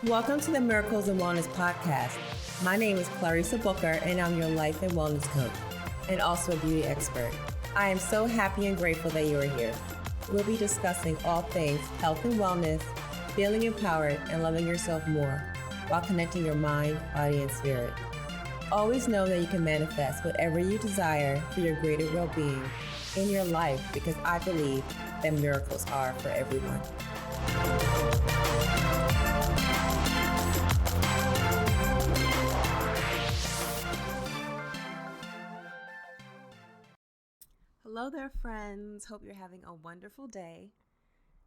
Welcome to the Miracles and Wellness Podcast. My name is Clarissa and I'm your life and wellness coach and also a beauty expert. I am so happy and grateful that you are here. We'll be discussing all things health and wellness, feeling empowered, and loving yourself more while connecting your mind, body, and spirit. Always know that you can manifest whatever you desire for your greater well-being in your life because I believe that miracles are for everyone. Hello there, friends. Hope you're having a wonderful day.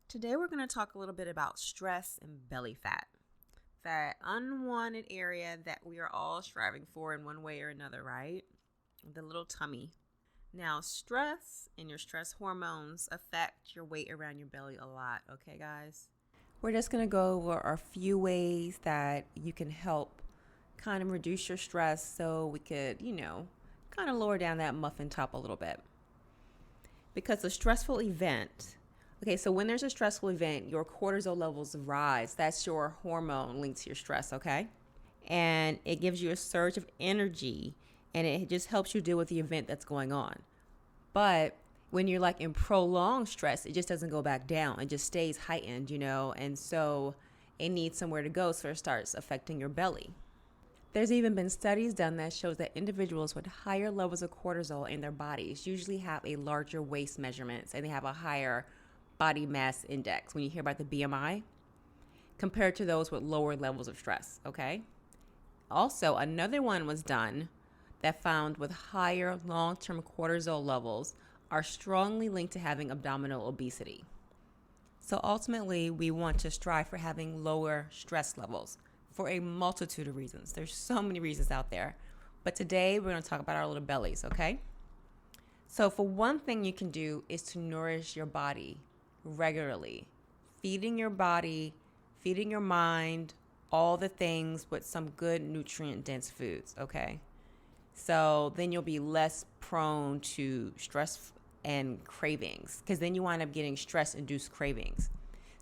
Today we're going to talk a little bit about stress and belly fat. That unwanted area that we are all striving for in one way or another, right? The little tummy. Now, stress and your stress hormones affect your weight around your belly a lot, okay, guys? We're just going to go over a few ways that you can help kind of reduce your stress so we could, kind of lower down that muffin top a little bit. Because a stressful event, so when there's a stressful event, your cortisol levels rise. That's your hormone linked to your stress, okay? And it gives you a surge of energy, and it just helps you deal with the event that's going on. But when you're like in prolonged stress, it just doesn't go back down. It just stays heightened, and so it needs somewhere to go, so it starts affecting your belly. There's even been studies done that shows that individuals with higher levels of cortisol in their bodies usually have a larger waist measurements and they have a higher body mass index when you hear about the BMI compared to those with lower levels of stress, okay? Also, another one was done that found with higher long-term cortisol levels are strongly linked to having abdominal obesity. So ultimately, we want to strive for having lower stress levels for a multitude of reasons. There's so many reasons out there. But today we're going to talk about our little bellies, okay? So for one thing you can do is to nourish your body regularly. Feeding your body, feeding your mind, all the things with some good nutrient-dense foods, okay? So then you'll be less prone to stress and cravings because then you wind up getting stress-induced cravings.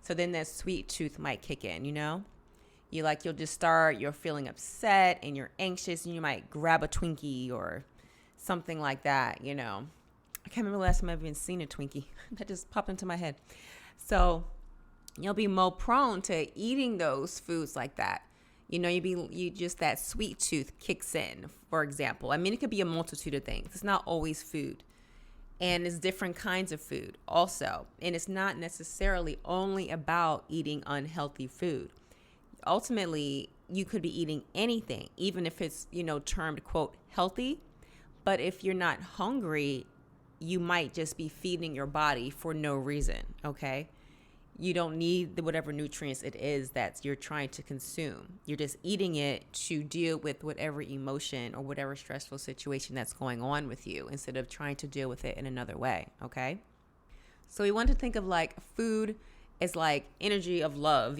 So then that sweet tooth might kick in, You'll just start, you're feeling upset and you're anxious and you might grab a Twinkie or something like that, I can't remember the last time I've even seen a Twinkie. That just popped into my head. So you'll be more prone to eating those foods like that. That sweet tooth kicks in, for example. I mean, it could be a multitude of things. It's not always food. And it's different kinds of food also. And it's not necessarily only about eating unhealthy food. Ultimately, you could be eating anything, even if it's, termed, quote, healthy. But if you're not hungry, you might just be feeding your body for no reason, okay? You don't need whatever nutrients it is that you're trying to consume. You're just eating it to deal with whatever emotion or whatever stressful situation that's going on with you instead of trying to deal with it in another way, okay? So we want to think of like food as like energy of love.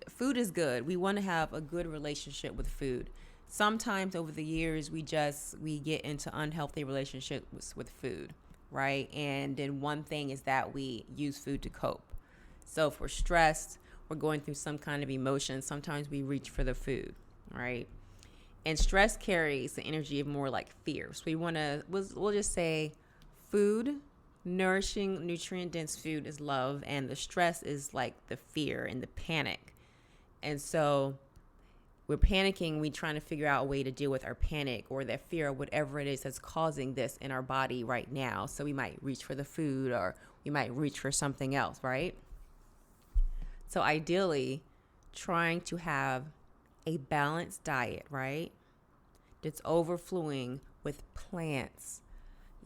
Food is good. We want to have a good relationship with food. Sometimes over the years, we get into unhealthy relationships with food, right? And then one thing is that we use food to cope. So if we're stressed, we're going through some kind of emotion, sometimes we reach for the food, right? And stress carries the energy of more like fear. So we'll just say food, nourishing, nutrient-dense food is love, and the stress is like the fear and the panic. And so we're panicking, we're trying to figure out a way to deal with our panic or that fear or whatever it is that's causing this in our body right now. So we might reach for the food or we might reach for something else, right? So ideally, trying to have a balanced diet, right? That's overflowing with plants.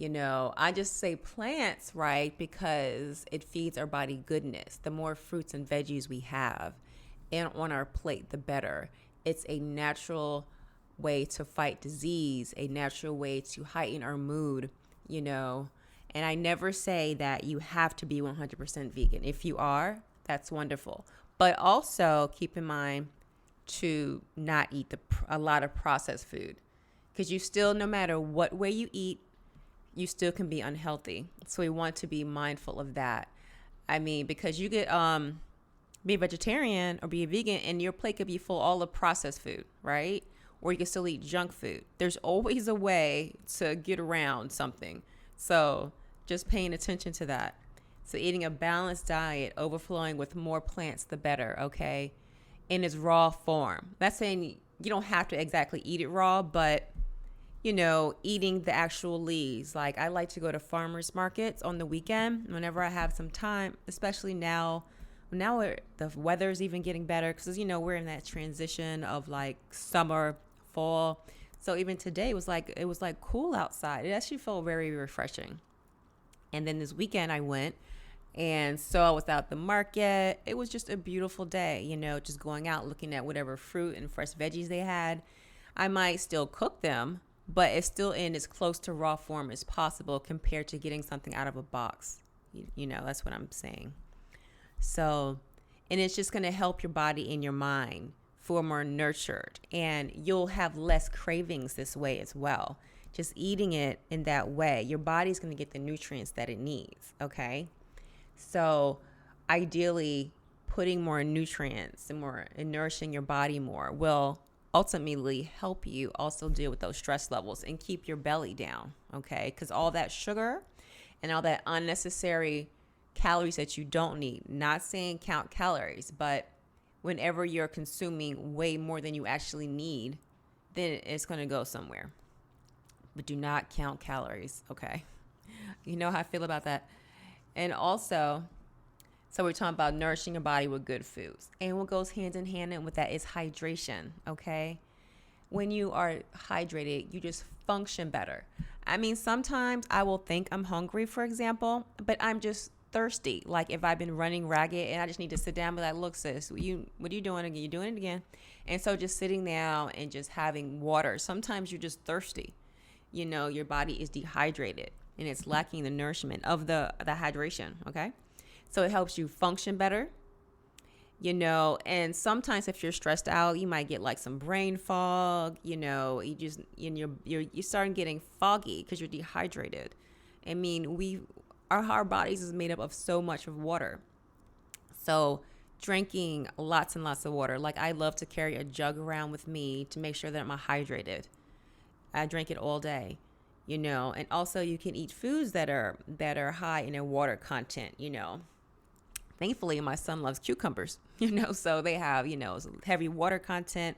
I just say plants, right, because it feeds our body goodness. The more fruits and veggies we have and on our plate, the better. It's a natural way to fight disease, a natural way to heighten our mood, And I never say that you have to be 100% vegan. If you are, that's wonderful. But also keep in mind to not eat a lot of processed food because you still, no matter what way you eat, you still can be unhealthy. So we want to be mindful of that. I mean, because you get be a vegetarian or be a vegan, and your plate could be full all of processed food, right? Or you can still eat junk food. There's always a way to get around something. So just paying attention to that. So eating a balanced diet, overflowing with more plants, the better, okay? In its raw form. That's saying you don't have to exactly eat it raw, but eating the actual leaves. Like I like to go to farmers markets on the weekend whenever I have some time, especially now the weather's even getting better because, we're in that transition of like summer, fall. So even today it was like cool outside. It actually felt very refreshing. And then this weekend I went, and so I was out the market. It was just a beautiful day, just going out, looking at whatever fruit and fresh veggies they had. I might still cook them, but it's still in as close to raw form as possible compared to getting something out of a box. That's what I'm saying. So, and it's just going to help your body and your mind feel more nurtured, and you'll have less cravings this way as well. Just eating it in that way, your body's going to get the nutrients that it needs, okay? So ideally, putting more nutrients and nourishing your body more will ultimately help you also deal with those stress levels and keep your belly down, okay? Because all that sugar and all that unnecessary calories that you don't need, not saying count calories, but whenever you're consuming way more than you actually need, then it's going to go somewhere. But do not count calories, okay? You know how I feel about that. And also, so we're talking about nourishing your body with good foods. And what goes hand in hand with that is hydration, okay? When you are hydrated, you just function better. I mean, sometimes I will think I'm hungry, for example, but I'm just thirsty. Like if I've been running ragged and I just need to sit down and be like, look, sis, what are you doing again? You're doing it again. And so just sitting down and just having water. Sometimes you're just thirsty. Your body is dehydrated and it's lacking the nourishment of the hydration, okay? So it helps you function better, and sometimes if you're stressed out, you might get like some brain fog, you're starting getting foggy because you're dehydrated. I mean, our bodies is made up of so much of water. So drinking lots and lots of water. Like I love to carry a jug around with me to make sure that I'm hydrated. I drink it all day, and also you can eat foods that are high in a water content, Thankfully, my son loves cucumbers, so they have, heavy water content,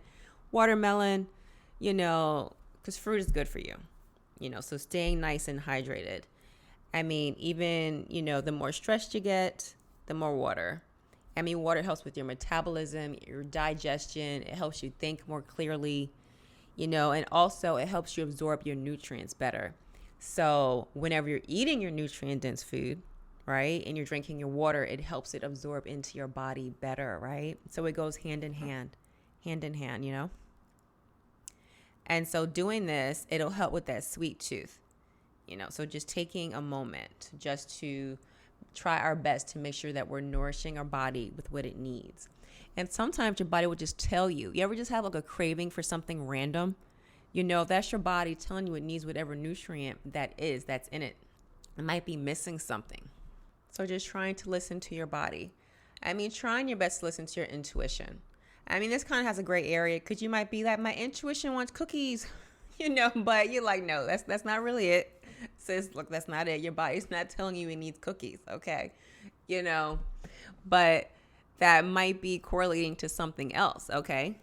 watermelon, because fruit is good for you, so staying nice and hydrated. I mean, even, the more stressed you get, the more water. I mean, water helps with your metabolism, your digestion. It helps you think more clearly, and also it helps you absorb your nutrients better. So whenever you're eating your nutrient-dense food, right, and you're drinking your water, it helps it absorb into your body better, right? So it goes hand in hand. And so doing this, it'll help with that sweet tooth, so just taking a moment just to try our best to make sure that we're nourishing our body with what it needs. And sometimes your body will just tell you. You ever just have like a craving for something random? That's your body telling you it needs whatever nutrient that's in it. It might be missing something. So just trying to listen to your body. I mean, trying your best to listen to your intuition. I mean, this kind of has a gray area because you might be like, my intuition wants cookies, but you're like, no, that's not really it. Sis, look, that's not it. Your body's not telling you it needs cookies, okay? But that might be correlating to something else, okay?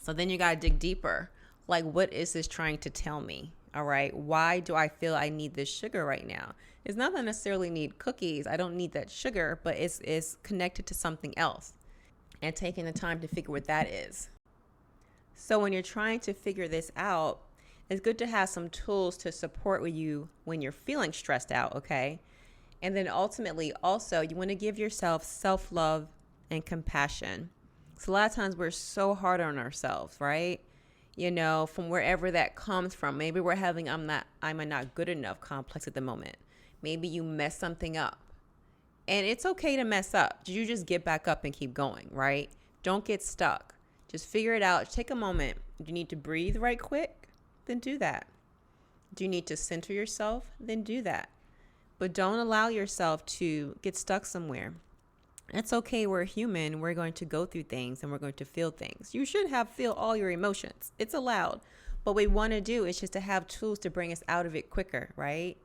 So then you got to dig deeper. Like, what is this trying to tell me? All right. Why do I feel I need this sugar right now? It's not that I necessarily need cookies. I don't need that sugar, but it's connected to something else, and taking the time to figure what that is. So when you're trying to figure this out, it's good to have some tools to support with you when you're feeling stressed out, okay? And then ultimately, also, you want to give yourself self-love and compassion. So a lot of times we're so hard on ourselves, right? From wherever that comes from. Maybe we're having I'm a not good enough complex at the moment. Maybe you mess something up. And it's okay to mess up. You just get back up and keep going, right? Don't get stuck. Just figure it out. Take a moment. Do you need to breathe right quick? Then do that. Do you need to center yourself? Then do that. But don't allow yourself to get stuck somewhere. It's okay. We're human. We're going to go through things and we're going to feel things. You should feel all your emotions. It's allowed. What we want to do is just to have tools to bring us out of it quicker, right?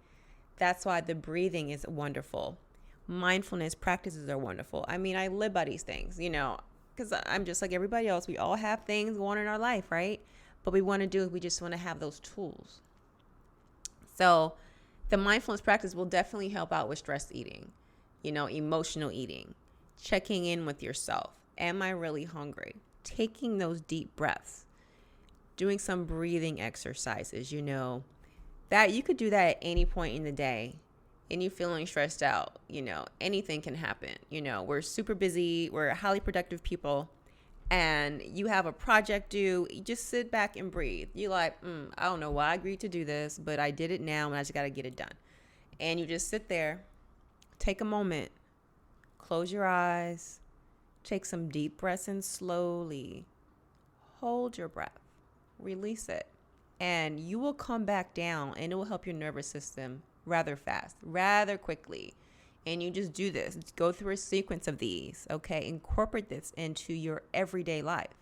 That's why the breathing is wonderful. Mindfulness practices are wonderful. I mean, I live by these things, because I'm just like everybody else. We all have things going on in our life, right? But we want to do is we just want to have those tools. So the mindfulness practice will definitely help out with stress eating, emotional eating, checking in with yourself. Am I really hungry? Taking those deep breaths, doing some breathing exercises, that you could do that at any point in the day. And you feeling stressed out, anything can happen. We're super busy. We're highly productive people. And you have a project due. You just sit back and breathe. You're like, I don't know why I agreed to do this, but I did it now and I just got to get it done. And you just sit there, take a moment, close your eyes, take some deep breaths in slowly, hold your breath, release it. And you will come back down and it will help your nervous system rather fast, rather quickly. And you just do this. Go through a sequence of these, okay? Incorporate this into your everyday life.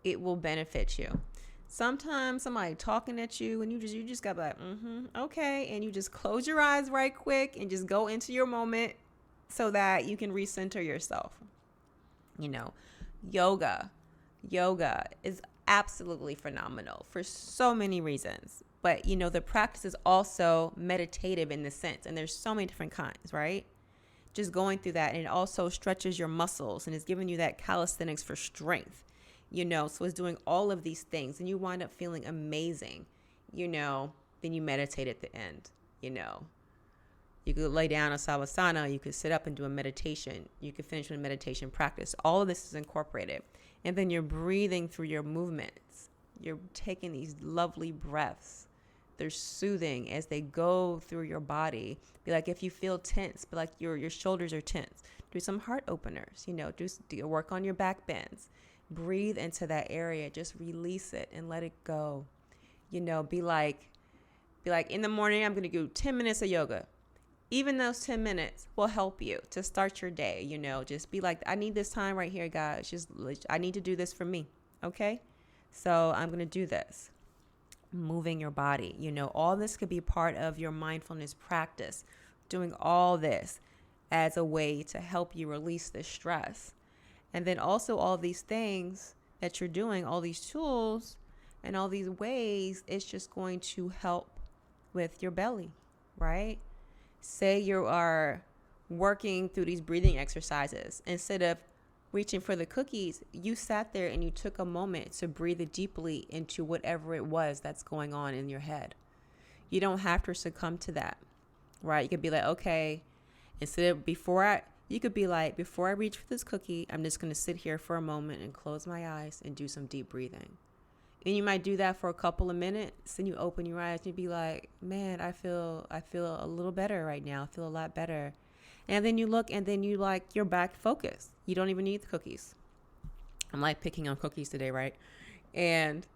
It will benefit you. Sometimes somebody talking at you and you just got to be like, okay. And you just close your eyes right quick and just go into your moment so that you can recenter yourself. Yoga is absolutely phenomenal for so many reasons. But, the practice is also meditative in the sense, and there's so many different kinds, right? Just going through that, and it also stretches your muscles and is giving you that calisthenics for strength, so it's doing all of these things, and you wind up feeling amazing, then you meditate at the end, You could lay down a savasana, you could sit up and do a meditation, you could finish with a meditation practice. All of this is incorporated, and then you're breathing through your movements. You're taking these lovely breaths. They're soothing as they go through your body. Be like, if you feel tense, be like your shoulders are tense. Do some heart openers, do work on your back bends. Breathe into that area. Just release it and let it go. Be like in the morning, I'm going to do 10 minutes of yoga. Even those 10 minutes will help you to start your day. Just be like, I need this time right here, guys. I need to do this for me. Okay. So I'm going to do this. Moving your body, all this could be part of your mindfulness practice. Doing all this as a way to help you release the stress. And then also all these things that you're doing, all these tools and all these ways, it's just going to help with your belly, right? Say you are working through these breathing exercises. Instead of reaching for the cookies, you sat there and you took a moment to breathe deeply into whatever it was that's going on in your head. You don't have to succumb to that, right? You could be like, okay, before I reach for this cookie, I'm just going to sit here for a moment and close my eyes and do some deep breathing. And you might do that for a couple of minutes, and you open your eyes and you be like, man, I feel a little better right now. I feel a lot better. And then you look and then you're back focused. You don't even need the cookies. I'm like picking on cookies today, right? And,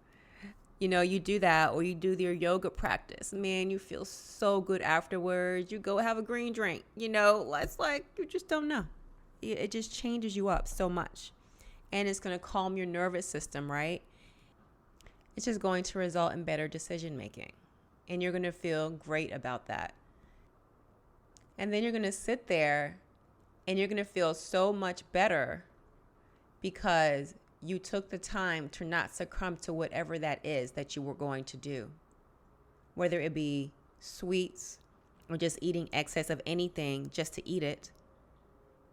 you do that, or you do your yoga practice. Man, you feel so good afterwards. You go have a green drink, it's like you just don't know. It just changes you up so much. And it's going to calm your nervous system, right? It's just going to result in better decision making. And you're going to feel great about that. And then you're going to sit there and you're going to feel so much better because you took the time to not succumb to whatever that is that you were going to do. Whether it be sweets or just eating excess of anything just to eat it.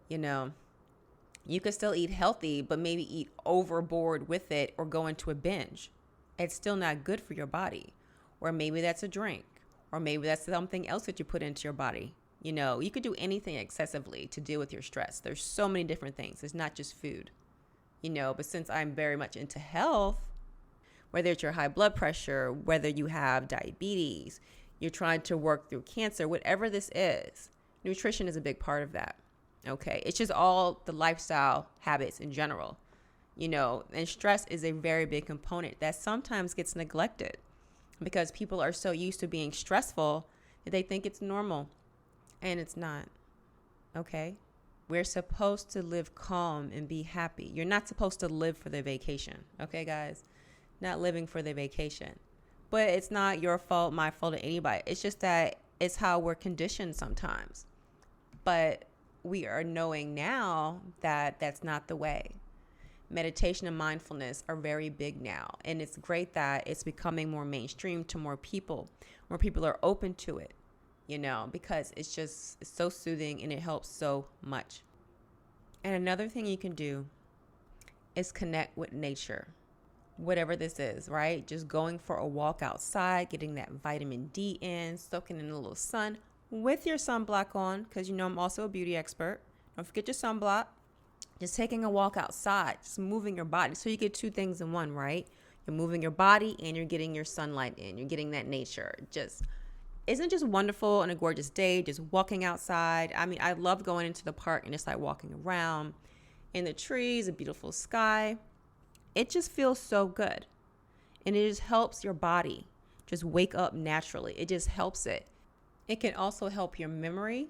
You could still eat healthy, but maybe eat overboard with it or go into a binge. It's still not good for your body. Or maybe that's a drink. Or maybe that's something else that you put into your body. You could do anything excessively to deal with your stress. There's so many different things. It's not just food, but since I'm very much into health, whether it's your high blood pressure, whether you have diabetes, you're trying to work through cancer, whatever this is, nutrition is a big part of that. Okay. It's just all the lifestyle habits in general, and stress is a very big component that sometimes gets neglected because people are so used to being stressful that they think it's normal. And it's not. Okay? We're supposed to live calm and be happy. You're not supposed to live for the vacation. Okay, guys? Not living for the vacation. But it's not your fault, my fault, or anybody. It's just that it's how we're conditioned sometimes. But we are knowing now that that's not the way. Meditation and mindfulness are very big now. And it's great that it's becoming more mainstream to more people. More people are open to it, because it's so soothing and it helps so much. And another thing you can do is connect with nature. Whatever this is, right? Just going for a walk outside, getting that vitamin D in, soaking in a little sun with your sunblock on, because I'm also a beauty expert. Don't forget your sunblock. Just taking a walk outside, just moving your body. So you get two things in one, right? You're moving your body and you're getting your sunlight in. You're getting that nature. Isn't it just wonderful on a gorgeous day, just walking outside? I mean, I love going into the park and just like walking around in the trees, a beautiful sky. It just feels so good. And it just helps your body just wake up naturally. It just helps it. It can also help your memory.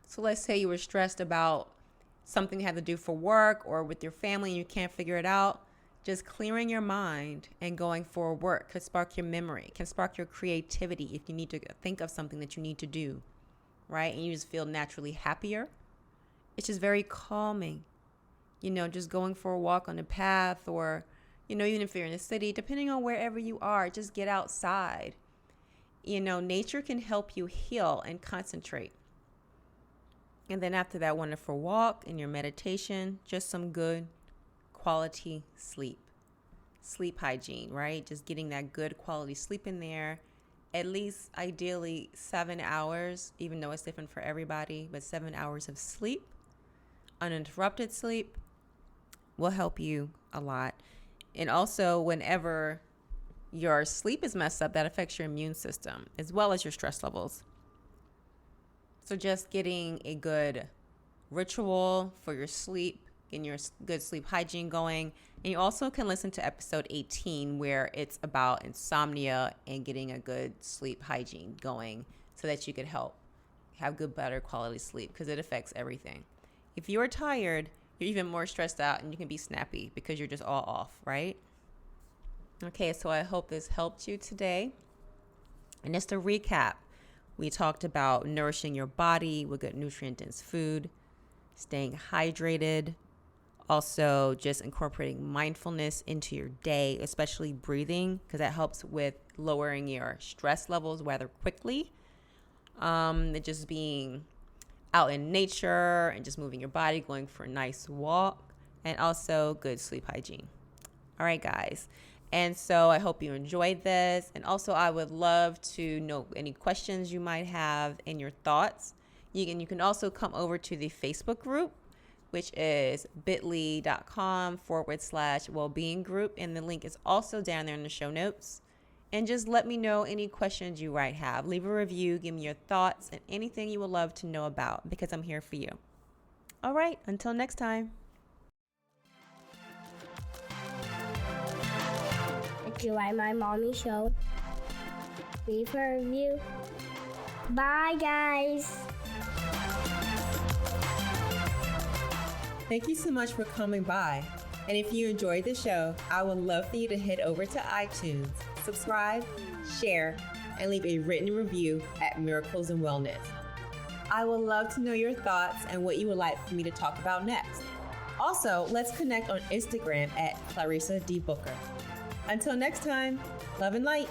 So let's say you were stressed about something you had to do for work or with your family and you can't figure it out. Just clearing your mind and going for work could spark your memory, can spark your creativity if you need to think of something that you need to do, right? And you just feel naturally happier. It's just very calming. Just going for a walk on a path or, even if you're in the city, depending on wherever you are, just get outside. Nature can help you heal and concentrate. And then after that wonderful walk and your meditation, just some good quality sleep. Sleep hygiene, right? Just getting that good quality sleep in there. At least ideally 7 hours, even though it's different for everybody, but 7 hours of sleep, uninterrupted sleep, will help you a lot. And also, whenever your sleep is messed up, that affects your immune system as well as your stress levels. So just getting a good ritual for your sleep, getting your good sleep hygiene going. And you also can listen to episode 18 where it's about insomnia and getting a good sleep hygiene going so that you could help have good, better quality sleep because it affects everything. If you're tired, you're even more stressed out and you can be snappy because you're just all off, right? Okay, so I hope this helped you today. And just to recap, we talked about nourishing your body with good nutrient-dense food, staying hydrated, also just incorporating mindfulness into your day, especially breathing, because that helps with lowering your stress levels rather quickly. Just being out in nature and just moving your body, going for a nice walk, and also good sleep hygiene. All right, guys. And so I hope you enjoyed this. And also I would love to know any questions you might have and your thoughts. You can also come over to the Facebook group, which is bit.ly.com/wellbeing group. And the link is also down there in the show notes. And just let me know any questions you might have. Leave a review, give me your thoughts, and anything you would love to know about because I'm here for you. All right, until next time. If you like my mommy show, leave a review. Bye, guys. Thank you so much for coming by. And if you enjoyed the show, I would love for you to head over to iTunes, subscribe, share, and leave a written review at Miracles and Wellness. I would love to know your thoughts and what you would like for me to talk about next. Also, let's connect on Instagram at Clarissa D. Booker. Until next time, love and light.